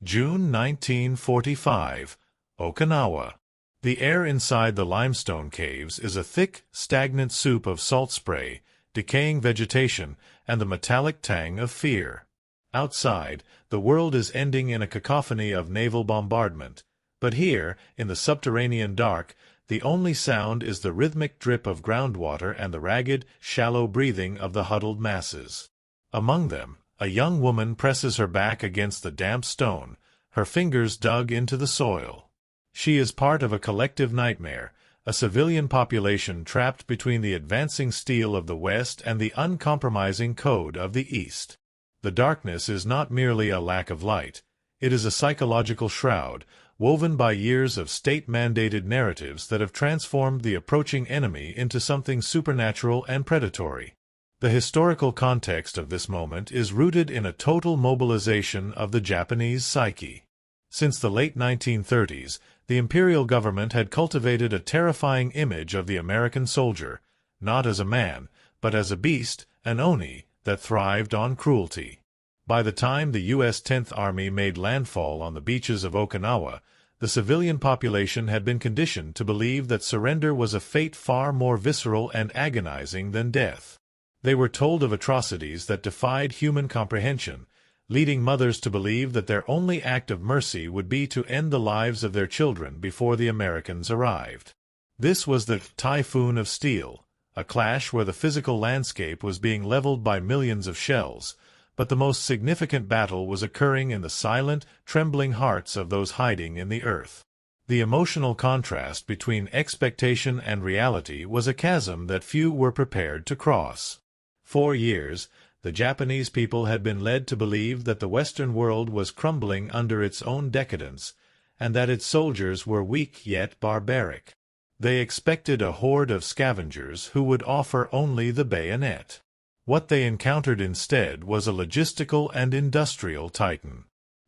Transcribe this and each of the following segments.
June 1945, Okinawa. The air inside the limestone caves is a thick, stagnant soup of salt spray, decaying vegetation, and the metallic tang of fear. Outside, the world is ending in a cacophony of naval bombardment, but here, in the subterranean dark, the only sound is the rhythmic drip of groundwater and the ragged, shallow breathing of the huddled masses. Among them, a young woman presses her back against the damp stone, her fingers dug into the soil. She is part of a collective nightmare, a civilian population trapped between the advancing steel of the West and the uncompromising code of the East. The darkness is not merely a lack of light. It is a psychological shroud, woven by years of state-mandated narratives that have transformed the approaching enemy into something supernatural and predatory. The historical context of this moment is rooted in a total mobilization of the Japanese psyche. Since the late 1930s, the imperial government had cultivated a terrifying image of the American soldier, not as a man, but as a beast, an oni, that thrived on cruelty. By the time the U.S. 10th Army made landfall on the beaches of Okinawa, the civilian population had been conditioned to believe that surrender was a fate far more visceral and agonizing than death. They were told of atrocities that defied human comprehension, leading mothers to believe that their only act of mercy would be to end the lives of their children before the Americans arrived. This was the Typhoon of Steel, a clash where the physical landscape was being leveled by millions of shells, but the most significant battle was occurring in the silent, trembling hearts of those hiding in the earth. The emotional contrast between expectation and reality was a chasm that few were prepared to cross. For years, the Japanese people had been led to believe that the Western world was crumbling under its own decadence, and that its soldiers were weak yet barbaric. They expected a horde of scavengers who would offer only the bayonet. What they encountered instead was a logistical and industrial titan.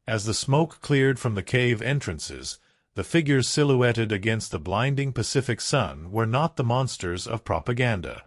As the smoke cleared from the cave entrances, the figures silhouetted against the blinding Pacific sun were not the monsters of propaganda.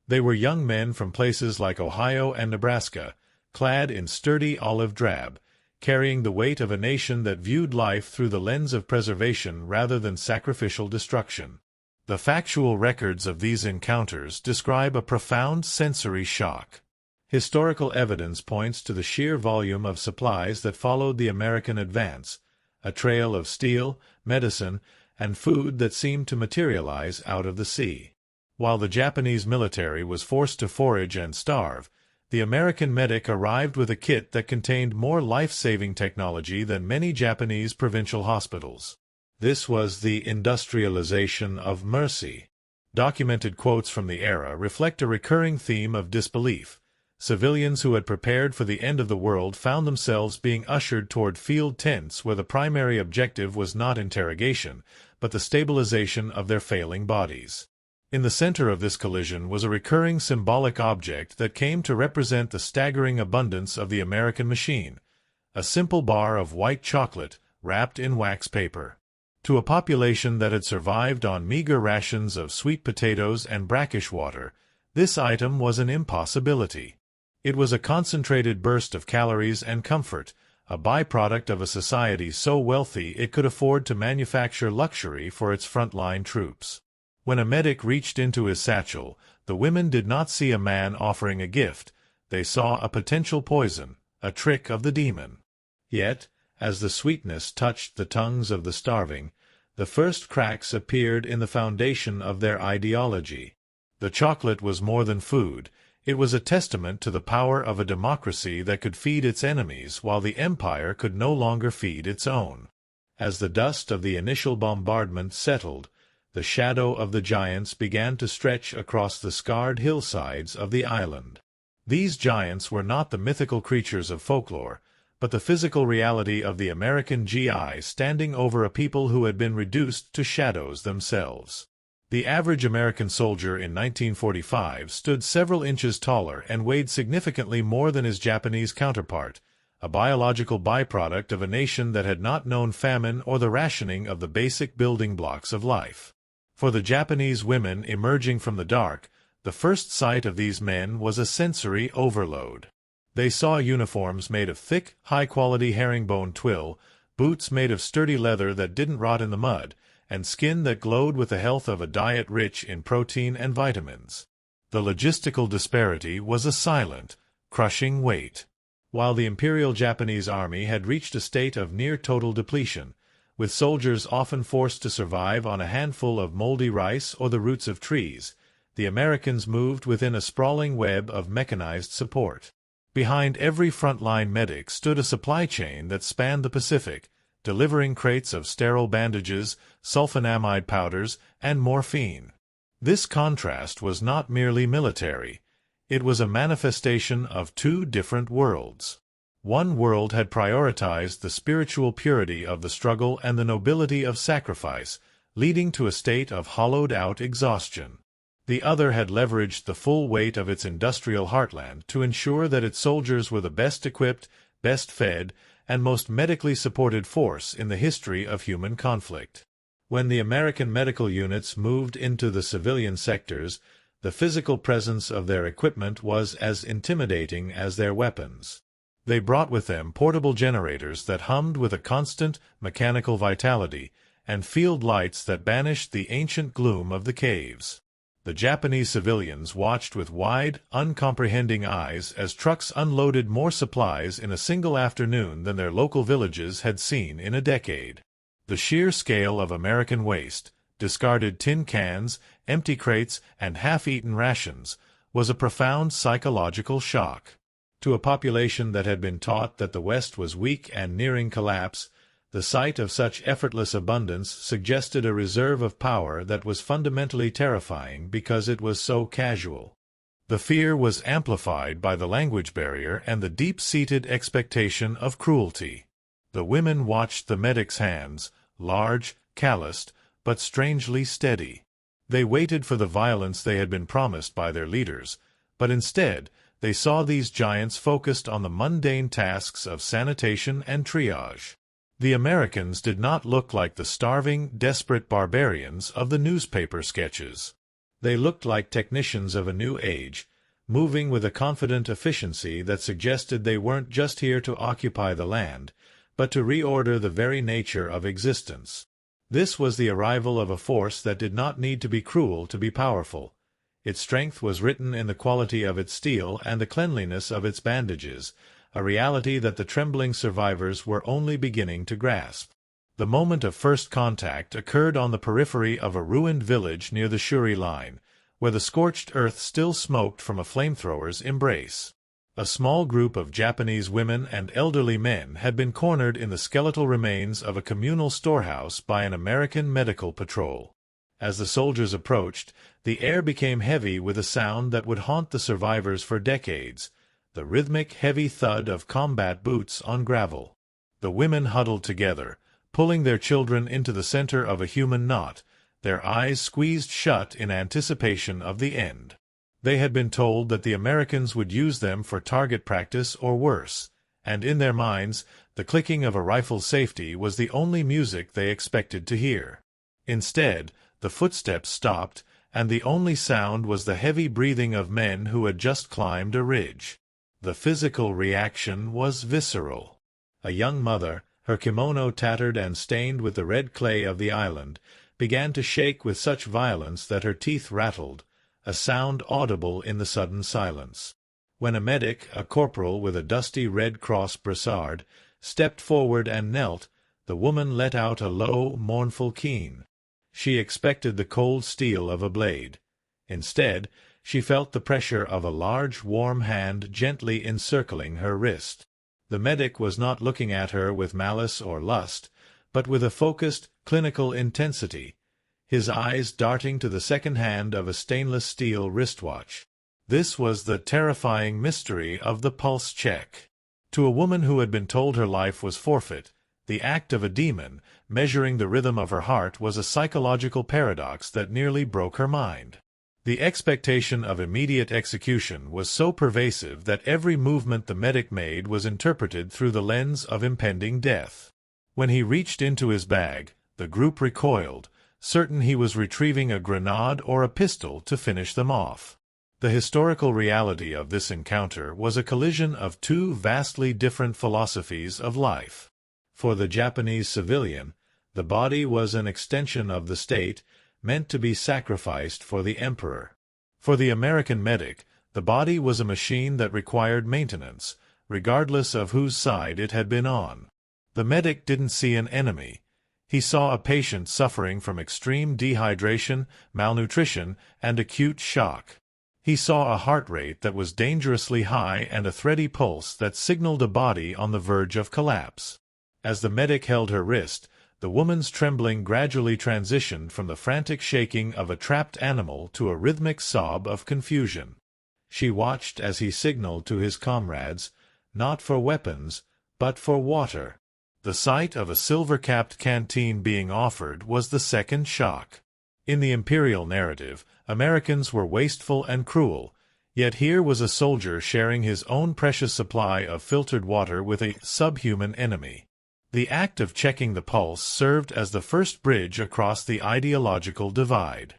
They were young men from places like Ohio and Nebraska, clad in sturdy olive drab, carrying the weight of a nation that viewed life through the lens of preservation rather than sacrificial destruction. The factual records of these encounters describe a profound sensory shock. Historical evidence points to the sheer volume of supplies that followed the American advance, a trail of steel, medicine, and food that seemed to materialize out of the sea. While the Japanese military was forced to forage and starve, the American medic arrived with a kit that contained more life-saving technology than many Japanese provincial hospitals. This was the industrialization of mercy. Documented quotes from the era reflect a recurring theme of disbelief. Civilians who had prepared for the end of the world found themselves being ushered toward field tents where the primary objective was not interrogation, but the stabilization of their failing bodies. In the center of this collision was a recurring symbolic object that came to represent the staggering abundance of the American machine, a simple bar of white chocolate wrapped in wax paper. To a population that had survived on meager rations of sweet potatoes and brackish water, this item was an impossibility. It was a concentrated burst of calories and comfort, a byproduct of a society so wealthy it could afford to manufacture luxury for its frontline troops. When a medic reached into his satchel, the women did not see a man offering a gift. They saw a potential poison, a trick of the demon. Yet, as the sweetness touched the tongues of the starving, the first cracks appeared in the foundation of their ideology. The chocolate was more than food. It was a testament to the power of a democracy that could feed its enemies while the empire could no longer feed its own. As the dust of the initial bombardment settled, the shadow of the giants began to stretch across the scarred hillsides of the island. These giants were not the mythical creatures of folklore, but the physical reality of the American GI standing over a people who had been reduced to shadows themselves. The average American soldier in 1945 stood several inches taller and weighed significantly more than his Japanese counterpart, a biological byproduct of a nation that had not known famine or the rationing of the basic building blocks of life. For the Japanese women emerging from the dark, the first sight of these men was a sensory overload. They saw uniforms made of thick, high-quality herringbone twill, boots made of sturdy leather that didn't rot in the mud, and skin that glowed with the health of a diet rich in protein and vitamins. The logistical disparity was a silent, crushing weight. While the Imperial Japanese Army had reached a state of near-total depletion, with soldiers often forced to survive on a handful of moldy rice or the roots of trees, the Americans moved within a sprawling web of mechanized support. Behind every front-line medic stood a supply chain that spanned the Pacific, delivering crates of sterile bandages, sulfonamide powders, and morphine. This contrast was not merely military. It was a manifestation of two different worlds. One world had prioritized the spiritual purity of the struggle and the nobility of sacrifice, leading to a state of hollowed-out exhaustion. The other had leveraged the full weight of its industrial heartland to ensure that its soldiers were the best equipped, best fed, and most medically supported force in the history of human conflict. When the American medical units moved into the civilian sectors, the physical presence of their equipment was as intimidating as their weapons. They brought with them portable generators that hummed with a constant, mechanical vitality, and field lights that banished the ancient gloom of the caves. The Japanese civilians watched with wide, uncomprehending eyes as trucks unloaded more supplies in a single afternoon than their local villages had seen in a decade. The sheer scale of American waste, discarded tin cans, empty crates, and half-eaten rations, was a profound psychological shock. To a population that had been taught that the West was weak and nearing collapse, the sight of such effortless abundance suggested a reserve of power that was fundamentally terrifying because it was so casual. The fear was amplified by the language barrier and the deep-seated expectation of cruelty. The women watched the medics' hands, large, calloused, but strangely steady. They waited for the violence they had been promised by their leaders, but instead they saw these giants focused on the mundane tasks of sanitation and triage. The Americans did not look like the starving, desperate barbarians of the newspaper sketches. They looked like technicians of a new age, moving with a confident efficiency that suggested they weren't just here to occupy the land, but to reorder the very nature of existence. This was the arrival of a force that did not need to be cruel to be powerful. Its strength was written in the quality of its steel and the cleanliness of its bandages, a reality that the trembling survivors were only beginning to grasp. The moment of first contact occurred on the periphery of a ruined village near the Shuri line, where the scorched earth still smoked from a flamethrower's embrace. A small group of Japanese women and elderly men had been cornered in the skeletal remains of a communal storehouse by an American medical patrol. As the soldiers approached, the air became heavy with a sound that would haunt the survivors for decades, the rhythmic, heavy thud of combat boots on gravel. The women huddled together, pulling their children into the center of a human knot, their eyes squeezed shut in anticipation of the end. They had been told that the Americans would use them for target practice or worse, and in their minds, the clicking of a rifle's safety was the only music they expected to hear. Instead, the footsteps stopped, and the only sound was the heavy breathing of men who had just climbed a ridge. The physical reaction was visceral. A young mother, her kimono tattered and stained with the red clay of the island, began to shake with such violence that her teeth rattled, a sound audible in the sudden silence. When a medic, a corporal with a dusty Red Cross brassard, stepped forward and knelt, the woman let out a low, mournful keen. She expected the cold steel of a blade. Instead, she felt the pressure of a large, warm hand gently encircling her wrist. The medic was not looking at her with malice or lust, but with a focused, clinical intensity, his eyes darting to the second hand of a stainless steel wristwatch. This was the terrifying mystery of the pulse check. To a woman who had been told her life was forfeit, the act of a demon, measuring the rhythm of her heart, was a psychological paradox that nearly broke her mind. The expectation of immediate execution was so pervasive that every movement the medic made was interpreted through the lens of impending death. When he reached into his bag, the group recoiled, certain he was retrieving a grenade or a pistol to finish them off. The historical reality of this encounter was a collision of two vastly different philosophies of life. For the Japanese civilian, the body was an extension of the state, meant to be sacrificed for the emperor. For the American medic, the body was a machine that required maintenance, regardless of whose side it had been on. The medic didn't see an enemy. He saw a patient suffering from extreme dehydration, malnutrition, and acute shock. He saw a heart rate that was dangerously high and a thready pulse that signaled a body on the verge of collapse. As the medic held her wrist, the woman's trembling gradually transitioned from the frantic shaking of a trapped animal to a rhythmic sob of confusion. She watched as he signaled to his comrades, not for weapons, but for water. The sight of a silver-capped canteen being offered was the second shock. In the imperial narrative, Americans were wasteful and cruel, yet here was a soldier sharing his own precious supply of filtered water with a subhuman enemy. The act of checking the pulse served as the first bridge across the ideological divide.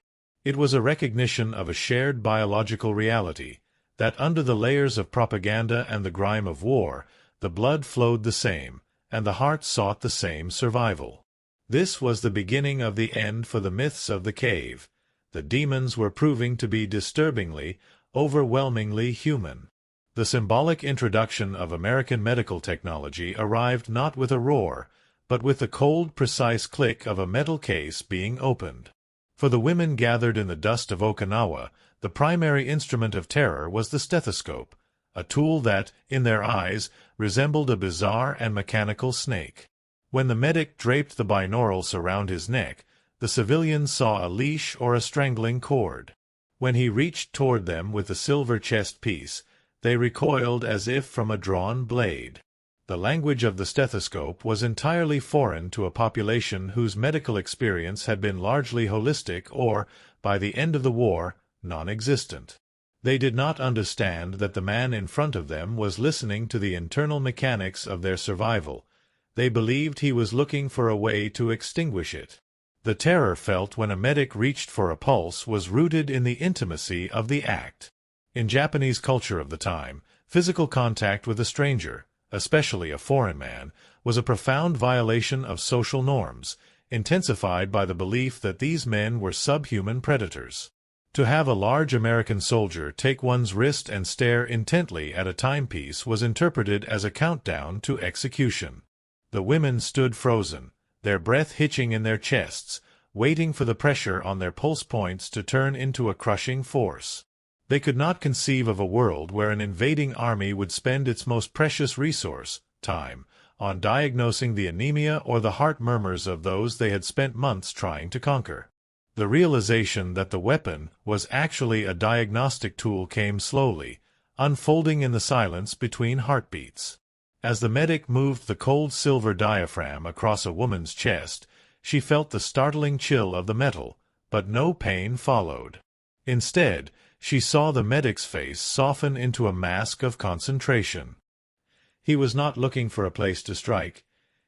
It was a recognition of a shared biological reality, that under the layers of propaganda and the grime of war, the blood flowed the same, and the heart sought the same survival. This was the beginning of the end for the myths of the cave. The demons were proving to be disturbingly, overwhelmingly human. The symbolic introduction of American medical technology arrived not with a roar, but with the cold, precise click of a metal case being opened. For the women gathered in the dust of Okinawa, the primary instrument of terror was the stethoscope, a tool that, in their eyes, resembled a bizarre and mechanical snake. When the medic draped the binaurals around his neck, the civilians saw a leash or a strangling cord. When he reached toward them with the silver chest piece, they recoiled as if from a drawn blade. The language of the stethoscope was entirely foreign to a population whose medical experience had been largely holistic or, by the end of the war, non-existent. They did not understand that the man in front of them was listening to the internal mechanics of their survival. They believed he was looking for a way to extinguish it. The terror felt when a medic reached for a pulse was rooted in the intimacy of the act. In Japanese culture of the time, physical contact with a stranger, especially a foreign man, was a profound violation of social norms, intensified by the belief that these men were subhuman predators. To have a large American soldier take one's wrist and stare intently at a timepiece was interpreted as a countdown to execution. The women stood frozen, their breath hitching in their chests, waiting for the pressure on their pulse points to turn into a crushing force. They could not conceive of a world where an invading army would spend its most precious resource, time, on diagnosing the anemia or the heart murmurs of those they had spent months trying to conquer. The realization that the weapon was actually a diagnostic tool came slowly, unfolding in the silence between heartbeats. As the medic moved the cold silver diaphragm across a woman's chest, she felt the startling chill of the metal, but no pain followed. Instead, she saw the medic's face soften into a mask of concentration. He was not looking for a place to strike.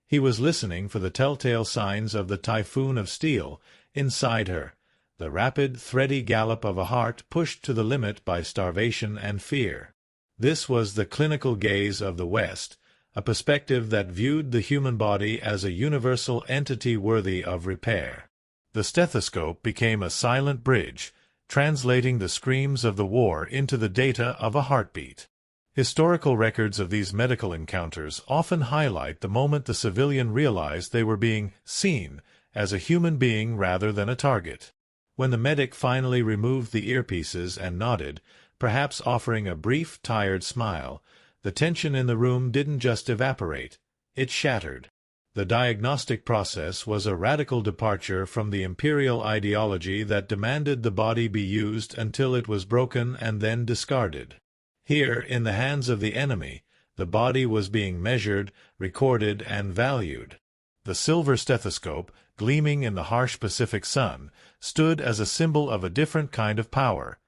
He was listening for the telltale signs of the Typhoon of Steel inside her, the rapid, thready gallop of a heart pushed to the limit by starvation and fear. This was the clinical gaze of the West, a perspective that viewed the human body as a universal entity worthy of repair. The stethoscope became a silent bridge, translating the screams of the war into the data of a heartbeat. Historical records of these medical encounters often highlight the moment the civilian realized they were being seen as a human being rather than a target. When the medic finally removed the earpieces and nodded, perhaps offering a brief, tired smile, the tension in the room didn't just evaporate, it shattered. The diagnostic process was a radical departure from the imperial ideology that demanded the body be used until it was broken and then discarded. Here, in the hands of the enemy, the body was being measured, recorded, and valued. The silver stethoscope, gleaming in the harsh Pacific sun, stood as a symbol of a different kind of power.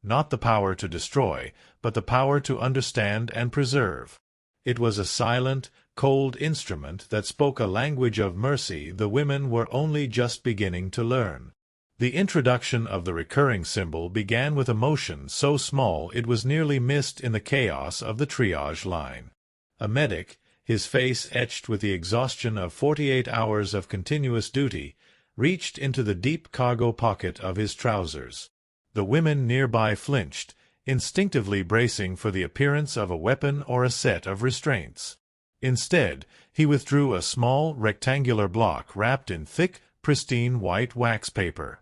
Not the power to destroy, but the power to understand and preserve. It was a silent, cold instrument that spoke a language of mercy the women were only just beginning to learn. The introduction of the recurring symbol began with a motion so small it was nearly missed in the chaos of the triage line. A medic, his face etched with the exhaustion of 48 hours of continuous duty, reached into the deep cargo pocket of his trousers. The women nearby flinched, instinctively bracing for the appearance of a weapon or a set of restraints. Instead, he withdrew a small, rectangular block wrapped in thick, pristine white wax paper.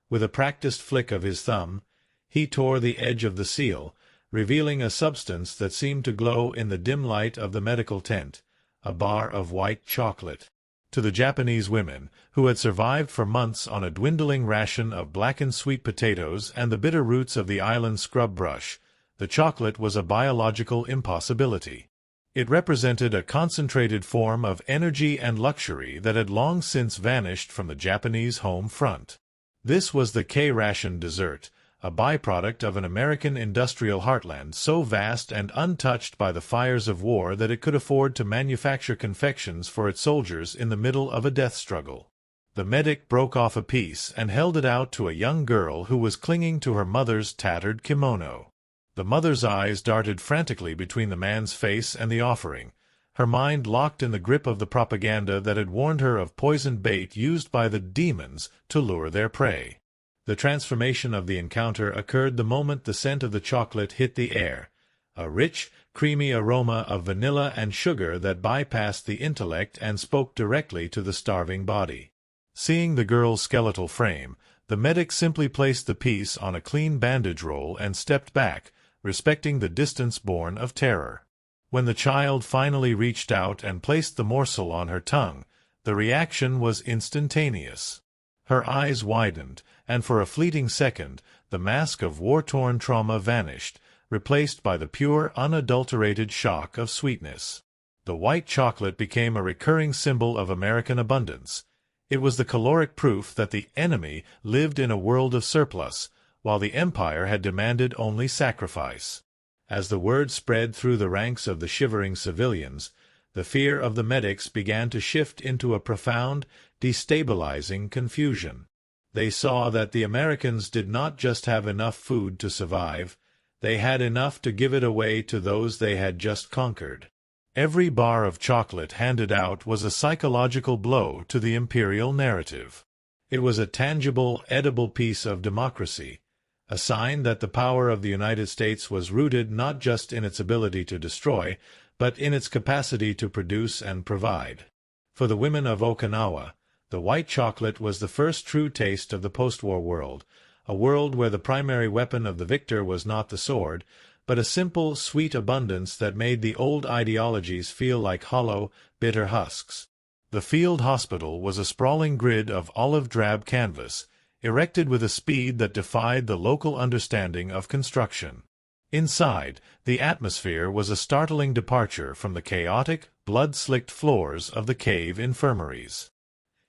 With a practiced flick of his thumb, he tore the edge of the seal, revealing a substance that seemed to glow in the dim light of the medical tent, a bar of white chocolate. To the Japanese women, who had survived for months on a dwindling ration of blackened sweet potatoes and the bitter roots of the island scrub brush, the chocolate was a biological impossibility. It represented a concentrated form of energy and luxury that had long since vanished from the Japanese home front. This was the K-ration dessert, a byproduct of an American industrial heartland so vast and untouched by the fires of war that it could afford to manufacture confections for its soldiers in the middle of a death struggle. The medic broke off a piece and held it out to a young girl who was clinging to her mother's tattered kimono. The mother's eyes darted frantically between the man's face and the offering, her mind locked in the grip of the propaganda that had warned her of poisoned bait used by the demons to lure their prey. The transformation of the encounter occurred the moment the scent of the chocolate hit the air, a rich, creamy aroma of vanilla and sugar that bypassed the intellect and spoke directly to the starving body. Seeing the girl's skeletal frame, the medic simply placed the piece on a clean bandage roll and stepped back, respecting the distance born of terror. When the child finally reached out and placed the morsel on her tongue, the reaction was instantaneous. Her eyes widened, and for a fleeting second, the mask of war-torn trauma vanished, replaced by the pure, unadulterated shock of sweetness. The white chocolate became a recurring symbol of American abundance. It was the caloric proof that the enemy lived in a world of surplus, while the empire had demanded only sacrifice. As the word spread through the ranks of the shivering civilians, the fear of the medics began to shift into a profound, destabilizing confusion. They saw that the Americans did not just have enough food to survive, they had enough to give it away to those they had just conquered. Every bar of chocolate handed out was a psychological blow to the imperial narrative. It was a tangible, edible piece of democracy, a sign that the power of the United States was rooted not just in its ability to destroy, but in its capacity to produce and provide. For the women of Okinawa, the white chocolate was the first true taste of the post-war world, a world where the primary weapon of the victor was not the sword, but a simple, sweet abundance that made the old ideologies feel like hollow, bitter husks. The field hospital was a sprawling grid of olive-drab canvas, erected with a speed that defied the local understanding of construction. Inside, the atmosphere was a startling departure from the chaotic, blood-slicked floors of the cave infirmaries.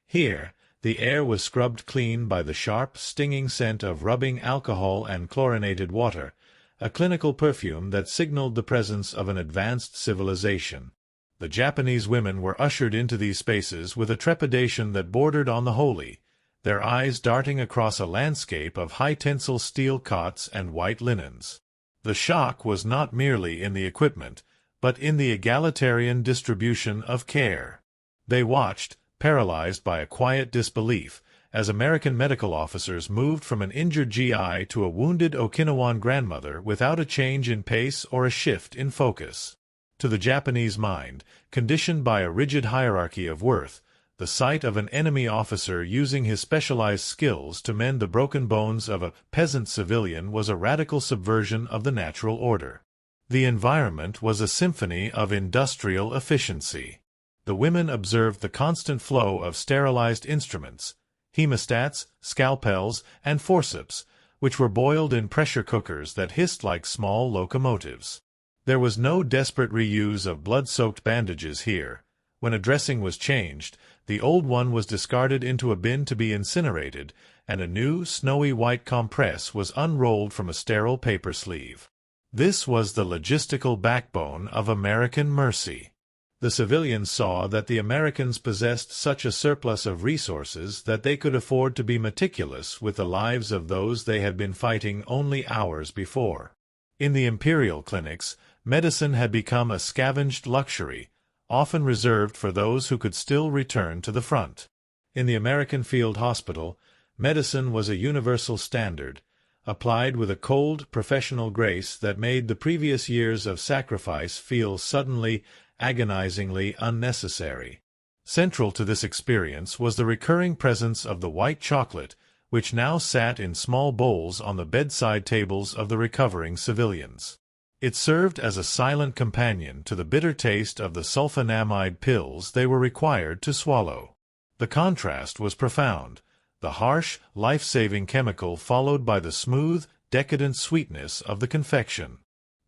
Here, the air was scrubbed clean by the sharp, stinging scent of rubbing alcohol and chlorinated water, a clinical perfume that signaled the presence of an advanced civilization. The Japanese women were ushered into these spaces with a trepidation that bordered on the holy, their eyes darting across a landscape of high-tensile steel cots and white linens. The shock was not merely in the equipment, but in the egalitarian distribution of care. They watched, paralyzed by a quiet disbelief, as American medical officers moved from an injured GI to a wounded Okinawan grandmother without a change in pace or a shift in focus. To the Japanese mind, conditioned by a rigid hierarchy of worth, the sight of an enemy officer using his specialized skills to mend the broken bones of a peasant civilian was a radical subversion of the natural order. The environment was a symphony of industrial efficiency. The women observed the constant flow of sterilized instruments, hemostats, scalpels, and forceps, which were boiled in pressure cookers that hissed like small locomotives. There was no desperate reuse of blood-soaked bandages here. When a dressing was changed, the old one was discarded into a bin to be incinerated, and a new, snowy white compress was unrolled from a sterile paper sleeve. This was the logistical backbone of American mercy. The civilians saw that the Americans possessed such a surplus of resources that they could afford to be meticulous with the lives of those they had been fighting only hours before. In the imperial clinics, medicine had become a scavenged luxury, often reserved for those who could still return to the front. In the American field hospital, medicine was a universal standard, applied with a cold, professional grace that made the previous years of sacrifice feel suddenly, agonizingly unnecessary. Central to this experience was the recurring presence of the white chocolate, which now sat in small bowls on the bedside tables of the recovering civilians. It served as a silent companion to the bitter taste of the sulfonamide pills they were required to swallow. The contrast was profound. The harsh, life-saving chemical followed by the smooth, decadent sweetness of the confection.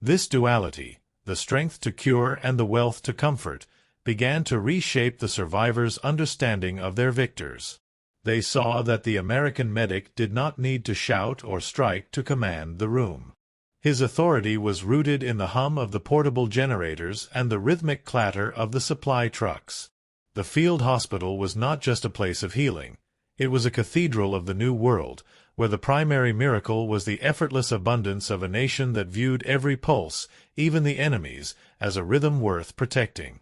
This duality, the strength to cure and the wealth to comfort, began to reshape the survivors' understanding of their victors. They saw that the American medic did not need to shout or strike to command the room. His authority was rooted in the hum of the portable generators and the rhythmic clatter of the supply trucks. The field hospital was not just a place of healing. It was a cathedral of the New World, where the primary miracle was the effortless abundance of a nation that viewed every pulse, even the enemy's, as a rhythm worth protecting.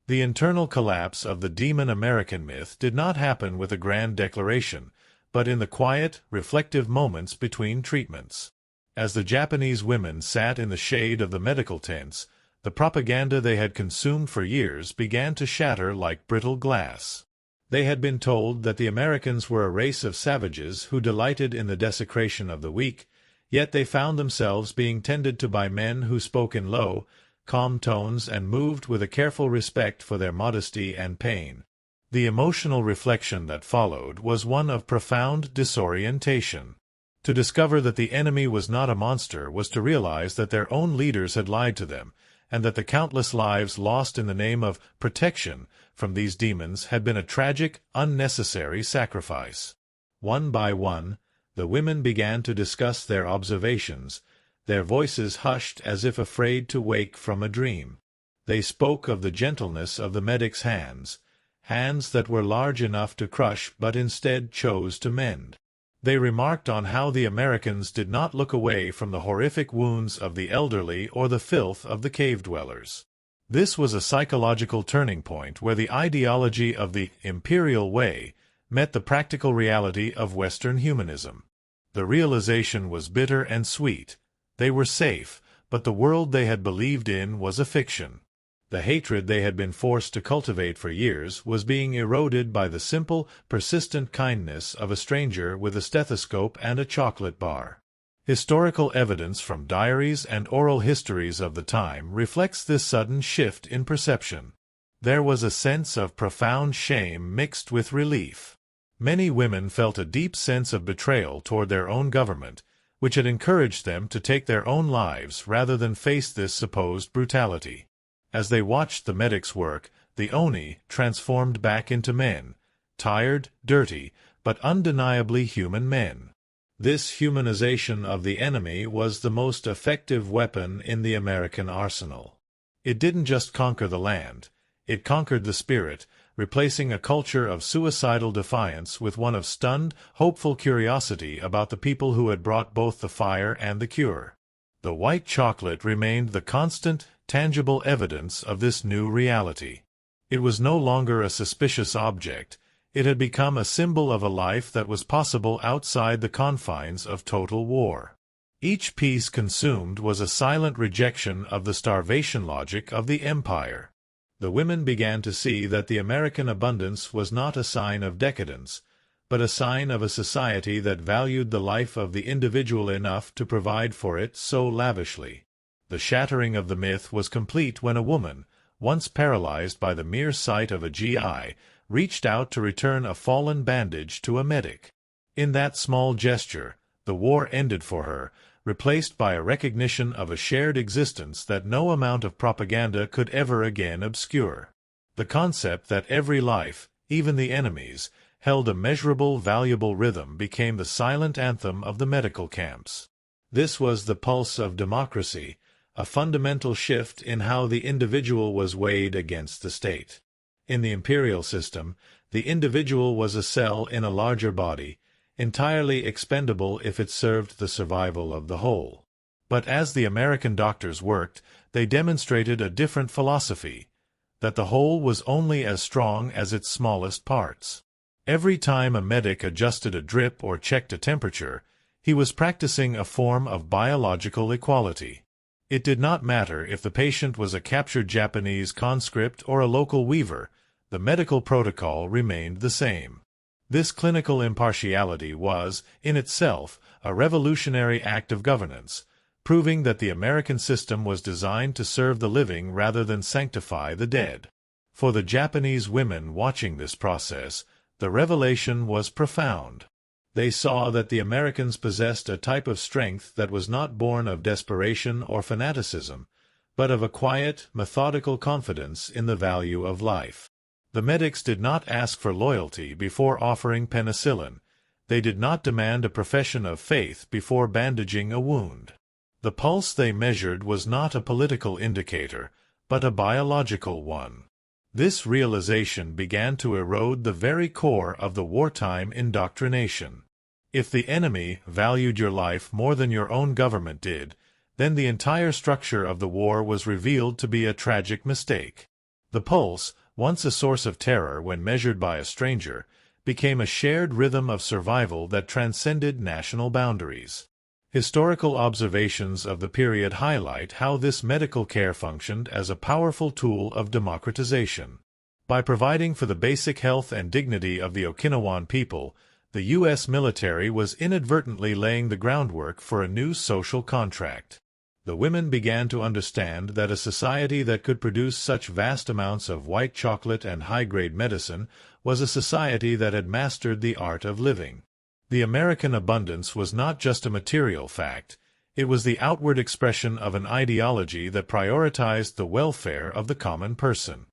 The internal collapse of the demon American myth did not happen with a grand declaration, but in the quiet, reflective moments between treatments. As the Japanese women sat in the shade of the medical tents, the propaganda they had consumed for years began to shatter like brittle glass. They had been told that the Americans were a race of savages who delighted in the desecration of the weak, yet they found themselves being tended to by men who spoke in low, calm tones and moved with a careful respect for their modesty and pain. The emotional reflection that followed was one of profound disorientation. To discover that the enemy was not a monster was to realize that their own leaders had lied to them, and that the countless lives lost in the name of protection from these demons had been a tragic, unnecessary sacrifice. One by one, the women began to discuss their observations, their voices hushed as if afraid to wake from a dream. They spoke of the gentleness of the medic's hands, hands that were large enough to crush but instead chose to mend. They remarked on how the Americans did not look away from the horrific wounds of the elderly or the filth of the cave-dwellers. This was a psychological turning point where the ideology of the imperial way met the practical reality of Western humanism. The realization was bitter and sweet. They were safe, but the world they had believed in was a fiction. The hatred they had been forced to cultivate for years was being eroded by the simple, persistent kindness of a stranger with a stethoscope and a chocolate bar. Historical evidence from diaries and oral histories of the time reflects this sudden shift in perception. There was a sense of profound shame mixed with relief. Many women felt a deep sense of betrayal toward their own government, which had encouraged them to take their own lives rather than face this supposed brutality. As they watched the medics work, the Oni transformed back into men, tired, dirty, but undeniably human men. This humanization of the enemy was the most effective weapon in the American arsenal. It didn't just conquer the land, it conquered the spirit, replacing a culture of suicidal defiance with one of stunned, hopeful curiosity about the people who had brought both the fire and the cure. The white chocolate remained the constant, tangible evidence of this new reality. It was no longer a suspicious object. It had become a symbol of a life that was possible outside the confines of total war. Each piece consumed was a silent rejection of the starvation logic of the empire. The women began to see that the American abundance was not a sign of decadence, but a sign of a society that valued the life of the individual enough to provide for it so lavishly. The shattering of the myth was complete when a woman, once paralyzed by the mere sight of a GI, reached out to return a fallen bandage to a medic. In that small gesture, the war ended for her, replaced by a recognition of a shared existence that no amount of propaganda could ever again obscure. The concept that every life, even the enemy's, held a measurable, valuable rhythm became the silent anthem of the medical camps. This was the pulse of democracy, a fundamental shift in how the individual was weighed against the state. In the imperial system, the individual was a cell in a larger body, entirely expendable if it served the survival of the whole. But as the American doctors worked, they demonstrated a different philosophy. that the whole was only as strong as its smallest parts. Every time a medic adjusted a drip or checked a temperature, he was practicing a form of biological equality. It did not matter if the patient was a captured Japanese conscript or a local weaver, the medical protocol remained the same. This clinical impartiality was, in itself, a revolutionary act of governance, proving that the American system was designed to serve the living rather than sanctify the dead. For the Japanese women watching this process, the revelation was profound. They saw that the Americans possessed a type of strength that was not born of desperation or fanaticism, but of a quiet, methodical confidence in the value of life. The medics did not ask for loyalty before offering penicillin. They did not demand a profession of faith before bandaging a wound. The pulse they measured was not a political indicator, but a biological one. This realization began to erode the very core of the wartime indoctrination. If the enemy valued your life more than your own government did, then the entire structure of the war was revealed to be a tragic mistake. The pulse, once a source of terror when measured by a stranger, became a shared rhythm of survival that transcended national boundaries. Historical observations of the period highlight how this medical care functioned as a powerful tool of democratization. By providing for the basic health and dignity of the Okinawan people, the U.S. military was inadvertently laying the groundwork for a new social contract. The women began to understand that a society that could produce such vast amounts of white chocolate and high-grade medicine was a society that had mastered the art of living. The American abundance was not just a material fact, it was the outward expression of an ideology that prioritized the welfare of the common person.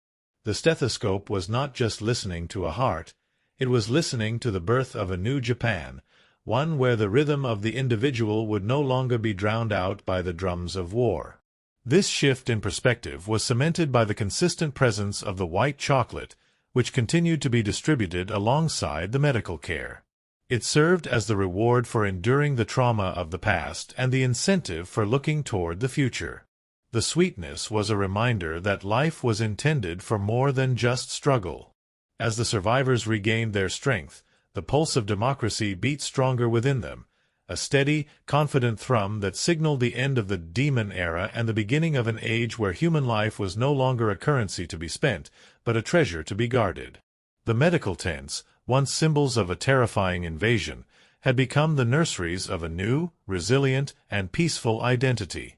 The stethoscope was not just listening to a heart, it was listening to the birth of a new Japan, one where the rhythm of the individual would no longer be drowned out by the drums of war. This shift in perspective was cemented by the consistent presence of the white chocolate, which continued to be distributed alongside the medical care. It served as the reward for enduring the trauma of the past and the incentive for looking toward the future. The sweetness was a reminder that life was intended for more than just struggle. As the survivors regained their strength, the pulse of democracy beat stronger within them, a steady, confident thrum that signaled the end of the demon era and the beginning of an age where human life was no longer a currency to be spent, but a treasure to be guarded. The medical tents, once symbols of a terrifying invasion, had become the nurseries of a new, resilient, and peaceful identity.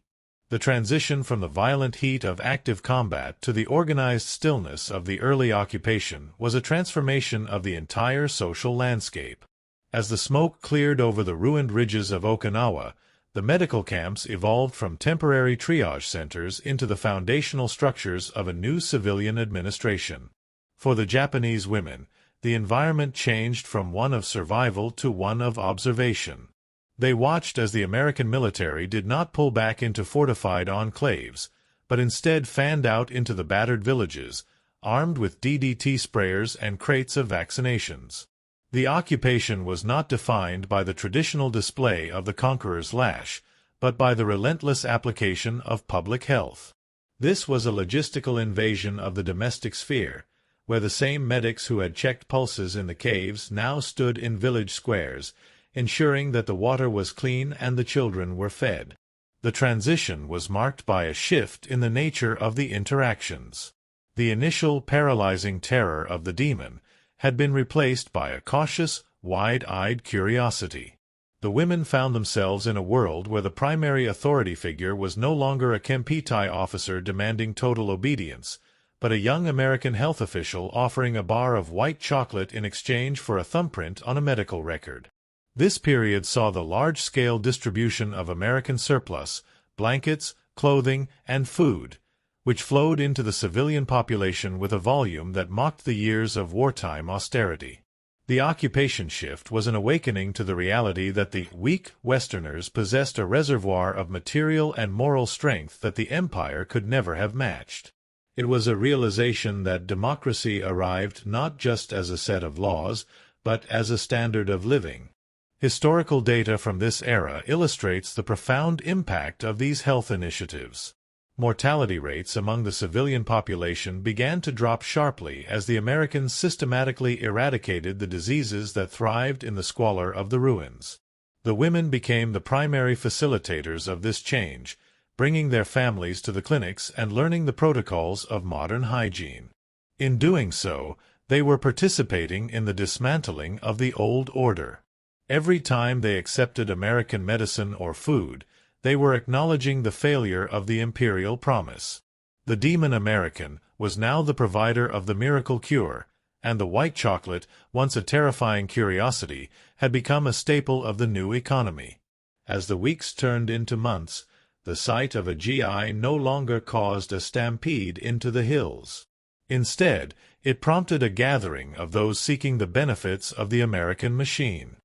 The transition from the violent heat of active combat to the organized stillness of the early occupation was a transformation of the entire social landscape. As the smoke cleared over the ruined ridges of Okinawa, the medical camps evolved from temporary triage centers into the foundational structures of a new civilian administration. For the Japanese women, the environment changed from one of survival to one of observation. They watched as the American military did not pull back into fortified enclaves, but instead fanned out into the battered villages, armed with DDT sprayers and crates of vaccinations. The occupation was not defined by the traditional display of the conqueror's lash, but by the relentless application of public health. This was a logistical invasion of the domestic sphere, where the same medics who had checked pulses in the caves now stood in village squares, ensuring that the water was clean and the children were fed. The transition was marked by a shift in the nature of the interactions. The initial paralyzing terror of the demon had been replaced by a cautious, wide-eyed curiosity. The women found themselves in a world where the primary authority figure was no longer a Kempeitai officer demanding total obedience, but a young American health official offering a bar of white chocolate in exchange for a thumbprint on a medical record. This period saw the large-scale distribution of American surplus, blankets, clothing, and food, which flowed into the civilian population with a volume that mocked the years of wartime austerity. The occupation shift was an awakening to the reality that the weak Westerners possessed a reservoir of material and moral strength that the empire could never have matched. It was a realization that democracy arrived not just as a set of laws, but as a standard of living. Historical data from this era illustrates the profound impact of these health initiatives. Mortality rates among the civilian population began to drop sharply as the Americans systematically eradicated the diseases that thrived in the squalor of the ruins. The women became the primary facilitators of this change, bringing their families to the clinics and learning the protocols of modern hygiene. In doing so, they were participating in the dismantling of the old order. Every time they accepted American medicine or food, they were acknowledging the failure of the imperial promise. The demon American was now the provider of the miracle cure, and the white chocolate, once a terrifying curiosity, had become a staple of the new economy. As the weeks turned into months, the sight of a GI no longer caused a stampede into the hills. Instead, it prompted a gathering of those seeking the benefits of the American machine.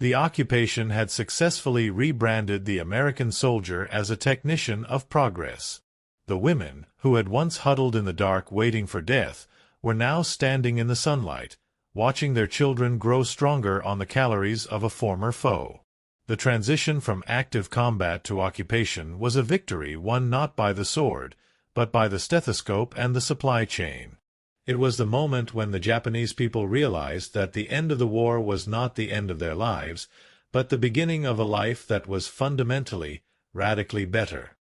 The occupation had successfully rebranded the American soldier as a technician of progress. The women, who had once huddled in the dark waiting for death, were now standing in the sunlight, watching their children grow stronger on the calories of a former foe. The transition from active combat to occupation was a victory won not by the sword, but by the stethoscope and the supply chain. It was the moment when the Japanese people realized that the end of the war was not the end of their lives, but the beginning of a life that was fundamentally, radically better.